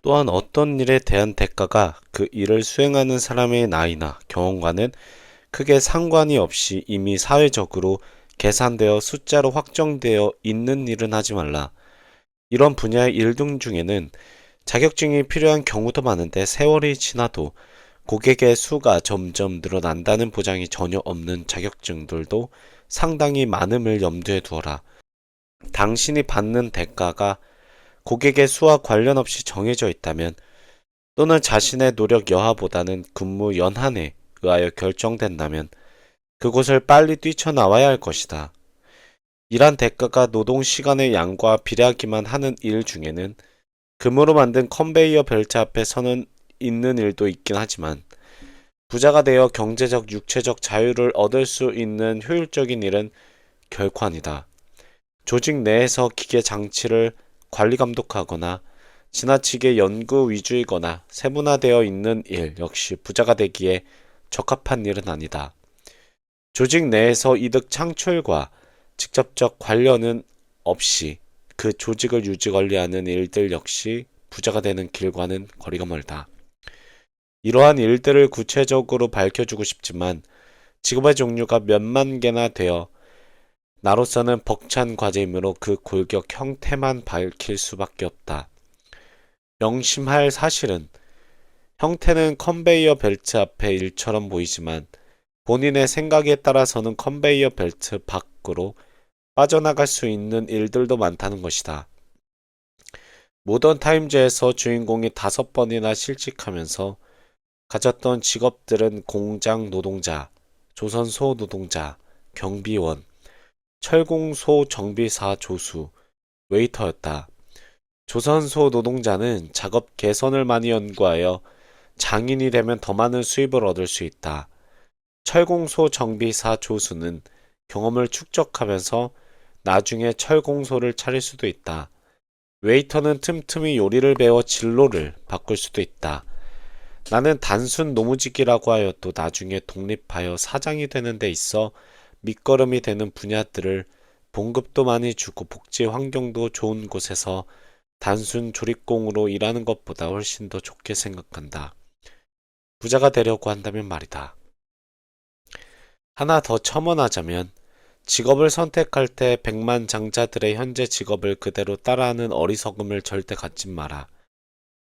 또한 어떤 일에 대한 대가가 그 일을 수행하는 사람의 나이나 경험과는 크게 상관이 없이 이미 사회적으로 계산되어 숫자로 확정되어 있는 일은 하지 말라. 이런 분야의 일 등 중에는 자격증이 필요한 경우도 많은데 세월이 지나도 고객의 수가 점점 늘어난다는 보장이 전혀 없는 자격증들도 상당히 많음을 염두에 두어라. 당신이 받는 대가가 고객의 수와 관련 없이 정해져 있다면 또는 자신의 노력 여하보다는 근무 연한에 의하여 결정된다면 그곳을 빨리 뛰쳐나와야 할 것이다. 일한 대가가 노동 시간의 양과 비례하기만 하는 일 중에는 금으로 만든 컨베이어 벨트 앞에 서는 있는 일도 있긴 하지만 부자가 되어 경제적, 육체적 자유를 얻을 수 있는 효율적인 일은 결코 아니다. 조직 내에서 기계 장치를 관리 감독하거나 지나치게 연구 위주이거나 세분화되어 있는 일 역시 부자가 되기에 적합한 일은 아니다. 조직 내에서 이득 창출과 직접적 관련은 없이 그 조직을 유지 관리하는 일들 역시 부자가 되는 길과는 거리가 멀다. 이러한 일들을 구체적으로 밝혀주고 싶지만 직업의 종류가 몇만 개나 되어 나로서는 벅찬 과제이므로 그 골격 형태만 밝힐 수밖에 없다. 명심할 사실은 형태는 컨베이어 벨트 앞의 일처럼 보이지만 본인의 생각에 따라서는 컨베이어 벨트 밖으로 빠져나갈 수 있는 일들도 많다는 것이다. 모던 타임즈에서 주인공이 5번이나 실직하면서 가졌던 직업들은 공장 노동자, 조선소 노동자, 경비원, 철공소 정비사 조수, 웨이터였다. 조선소 노동자는 작업 개선을 많이 연구하여 장인이 되면 더 많은 수입을 얻을 수 있다. 철공소 정비사 조수는 경험을 축적하면서 나중에 철공소를 차릴 수도 있다. 웨이터는 틈틈이 요리를 배워 진로를 바꿀 수도 있다. 나는 단순 노무직이라고 하여도 나중에 독립하여 사장이 되는 데 있어 밑거름이 되는 분야들을 봉급도 많이 주고 복지 환경도 좋은 곳에서 단순 조립공으로 일하는 것보다 훨씬 더 좋게 생각한다. 부자가 되려고 한다면 말이다. 하나 더 첨언하자면 직업을 선택할 때 백만장자들의 현재 직업을 그대로 따라하는 어리석음을 절대 갖지 마라.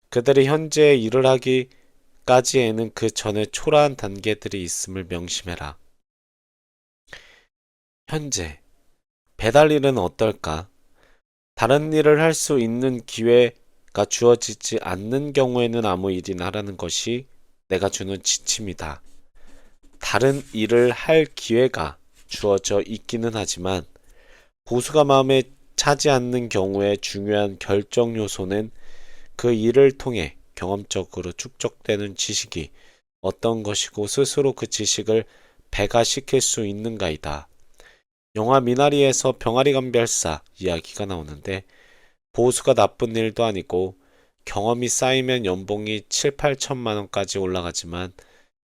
그들이 현재 일을 하기까지에는 그 전에 초라한 단계들이 있음을 명심해라. 현재 배달 일은 어떨까? 다른 일을 할 수 있는 기회가 주어지지 않는 경우에는 아무 일이나 하라는 것이 내가 주는 지침이다. 다른 일을 할 기회가 주어져 있기는 하지만 보수가 마음에 차지 않는 경우에 중요한 결정 요소는 그 일을 통해 경험적으로 축적되는 지식이 어떤 것이고 스스로 그 지식을 배가시킬 수 있는가이다. 영화 미나리에서 병아리 감별사 이야기가 나오는데 보수가 나쁜 일도 아니고 경험이 쌓이면 연봉이 7, 8천만 원까지 올라가지만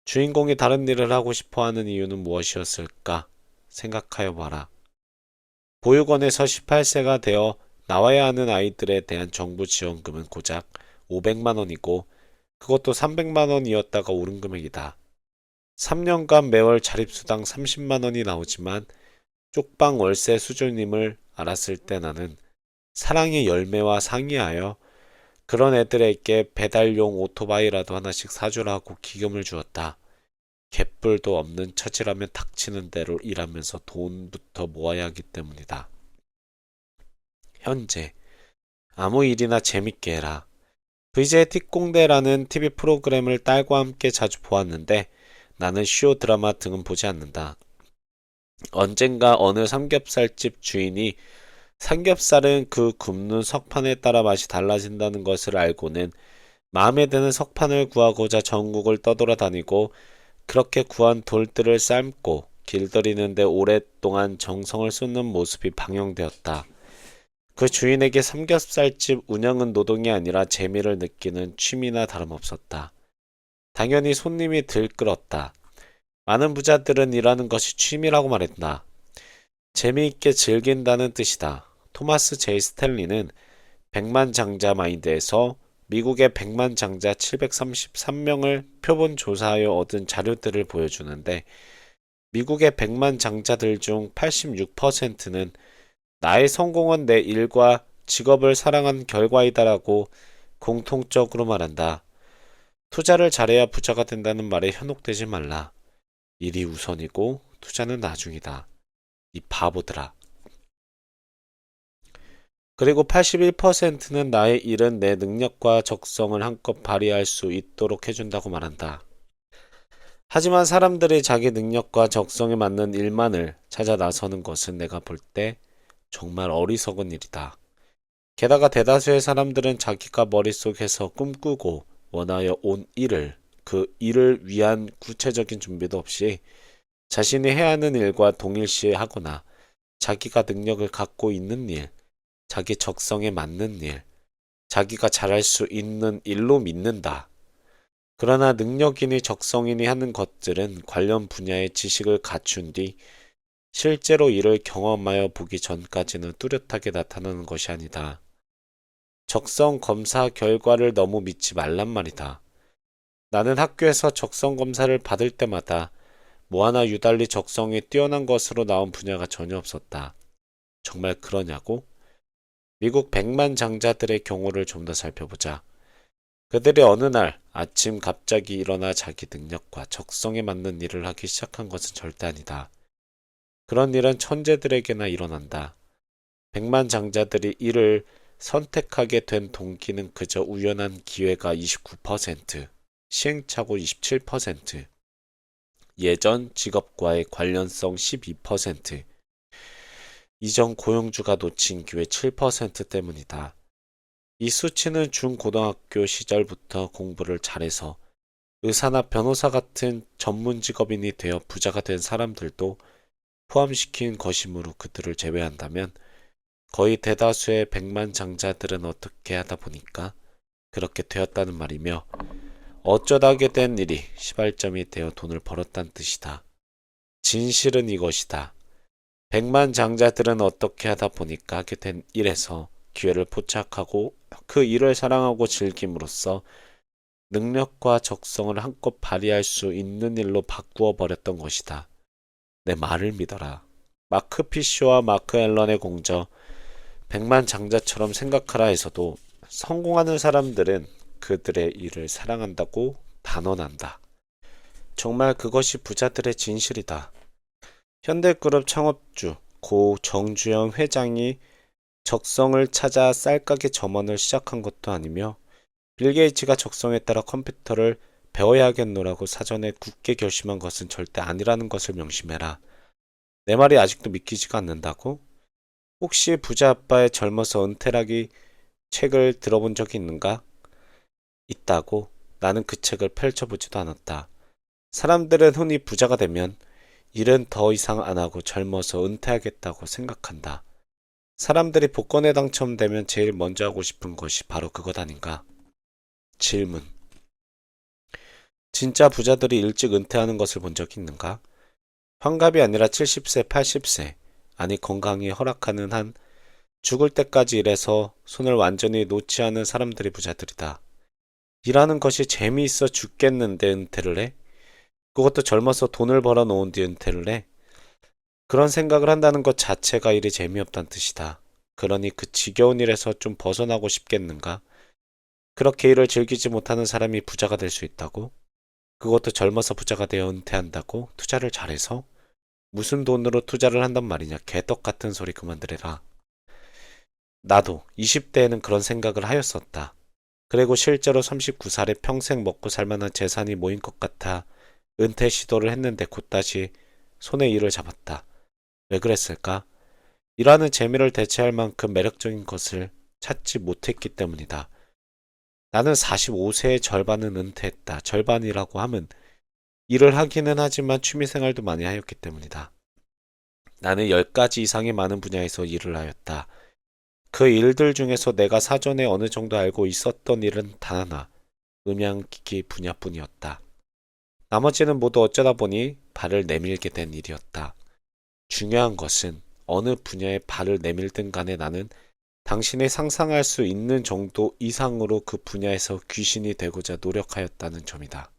주인공이 다른 일을 하고 싶어 하는 이유는 무엇이었을까 생각하여 봐라. 보육원에서 18세가 되어 나와야 하는 아이들에 대한 정부 지원금은 고작 500만 원이고 그것도 300만 원이었다가 오른 금액이다. 3년간 매월 자립수당 30만 원이 나오지만 쪽방 월세 수준임을 알았을 때 나는 사랑의 열매와 상의하여 그런 애들에게 배달용 오토바이라도 하나씩 사주라고 기금을 주었다. 갯불도 없는 처지라면 닥치는 대로 일하면서 돈부터 모아야 하기 때문이다. 현재 아무 일이나 재밌게 해라. VJ 틱공대라는 TV 프로그램을 딸과 함께 자주 보았는데 나는 쇼 드라마 등은 보지 않는다. 언젠가 어느 삼겹살집 주인이 삼겹살은 그 굽는 석판에 따라 맛이 달라진다는 것을 알고는 마음에 드는 석판을 구하고자 전국을 떠돌아다니고 그렇게 구한 돌들을 삶고 길들이는데 오랫동안 정성을 쏟는 모습이 방영되었다. 그 주인에게 삼겹살집 운영은 노동이 아니라 재미를 느끼는 취미나 다름없었다. 당연히 손님이 들끓었다. 많은 부자들은 일하는 것이 취미라고 말했다. 재미있게 즐긴다는 뜻이다. 토마스 제이 스탠리는 백만장자 마인드에서 미국의 100만 장자 733명을 표본 조사하여 얻은 자료들을 보여주는데 미국의 100만 장자들 중 86%는 나의 성공은 내 일과 직업을 사랑한 결과이다라고 공통적으로 말한다. 투자를 잘해야 부자가 된다는 말에 현혹되지 말라. 일이 우선이고 투자는 나중이다. 이 바보들아. 그리고 81%는 나의 일은 내 능력과 적성을 한껏 발휘할 수 있도록 해준다고 말한다. 하지만 사람들이 자기 능력과 적성에 맞는 일만을 찾아 나서는 것은 내가 볼 때 정말 어리석은 일이다. 게다가 대다수의 사람들은 자기가 머릿속에서 꿈꾸고 원하여 온 일을 그 일을 위한 구체적인 준비도 없이 자신이 해야 하는 일과 동일시에 하거나 자기가 능력을 갖고 있는 일, 자기 적성에 맞는 일, 자기가 잘할 수 있는 일로 믿는다. 그러나 능력이니 적성이니 하는 것들은 관련 분야의 지식을 갖춘 뒤 실제로 이를 경험하여 보기 전까지는 뚜렷하게 나타나는 것이 아니다. 적성 검사 결과를 너무 믿지 말란 말이다. 나는 학교에서 적성 검사를 받을 때마다 뭐 하나 유달리 적성이 뛰어난 것으로 나온 분야가 전혀 없었다. 정말 그러냐고? 미국 100만 장자들의 경우를 좀 더 살펴보자. 그들이 어느 날 아침 갑자기 일어나 자기 능력과 적성에 맞는 일을 하기 시작한 것은 절대 아니다. 그런 일은 천재들에게나 일어난다. 100만 장자들이 이를 선택하게 된 동기는 그저 우연한 기회가 29%, 시행착오 27%, 예전 직업과의 관련성 12%, 이전 고용주가 놓친 기회 7% 때문이다. 이 수치는 중고등학교 시절부터 공부를 잘해서 의사나 변호사 같은 전문 직업인이 되어 부자가 된 사람들도 포함시킨 것이므로 그들을 제외한다면 거의 대다수의 100만 장자들은 어떻게 하다 보니까 그렇게 되었다는 말이며 어쩌다 하게 된 일이 시발점이 되어 돈을 벌었다는 뜻이다. 진실은 이것이다. 100만 장자들은 어떻게 하다 보니까 하게 된 일에서 기회를 포착하고 그 일을 사랑하고 즐김으로써 능력과 적성을 한껏 발휘할 수 있는 일로 바꾸어 버렸던 것이다. 내 말을 믿어라. 마크 피쇼와 마크 앨런의 공저 100만 장자처럼 생각하라에서도 성공하는 사람들은 그들의 일을 사랑한다고 단언한다. 정말 그것이 부자들의 진실이다. 현대그룹 창업주 고 정주영 회장이 적성을 찾아 쌀가게 점원을 시작한 것도 아니며 빌 게이츠가 적성에 따라 컴퓨터를 배워야겠노라고 사전에 굳게 결심한 것은 절대 아니라는 것을 명심해라. 내 말이 아직도 믿기지가 않는다고? 혹시 부자 아빠의 젊어서 은퇴라기 책을 들어본 적이 있는가? 있다고? 나는 그 책을 펼쳐보지도 않았다. 사람들은 흔히 부자가 되면 일은 더 이상 안 하고 젊어서 은퇴하겠다고 생각한다. 사람들이 복권에 당첨되면 제일 먼저 하고 싶은 것이 바로 그것 아닌가? 질문. 진짜 부자들이 일찍 은퇴하는 것을 본 적이 있는가? 환갑이 아니라 70세, 80세, 아니 건강이 허락하는 한 죽을 때까지 일해서 손을 완전히 놓지 않은 사람들이 부자들이다. 일하는 것이 재미있어 죽겠는데 은퇴를 해? 그것도 젊어서 돈을 벌어 놓은 뒤 은퇴를 해? 그런 생각을 한다는 것 자체가 일이 재미없다는 뜻이다. 그러니 그 지겨운 일에서 좀 벗어나고 싶겠는가? 그렇게 일을 즐기지 못하는 사람이 부자가 될 수 있다고? 그것도 젊어서 부자가 되어 은퇴한다고? 투자를 잘해서? 무슨 돈으로 투자를 한단 말이냐? 개떡 같은 소리 그만들어라. 나도 20대에는 그런 생각을 하였었다. 그리고 실제로 39살에 평생 먹고 살만한 재산이 모인 것 같아 은퇴 시도를 했는데 곧다시 손에 일을 잡았다. 왜 그랬을까? 일하는 재미를 대체할 만큼 매력적인 것을 찾지 못했기 때문이다. 나는 45세의 절반은 은퇴했다. 절반이라고 하면 일을 하기는 하지만 취미생활도 많이 하였기 때문이다. 나는 10가지 이상의 많은 분야에서 일을 하였다. 그 일들 중에서 내가 사전에 어느 정도 알고 있었던 일은 단 하나, 음향기기 분야뿐이었다. 나머지는 모두 어쩌다 보니 발을 내밀게 된 일이었다. 중요한 것은 어느 분야에 발을 내밀든 간에 나는 당신이 상상할 수 있는 정도 이상으로 그 분야에서 귀신이 되고자 노력하였다는 점이다.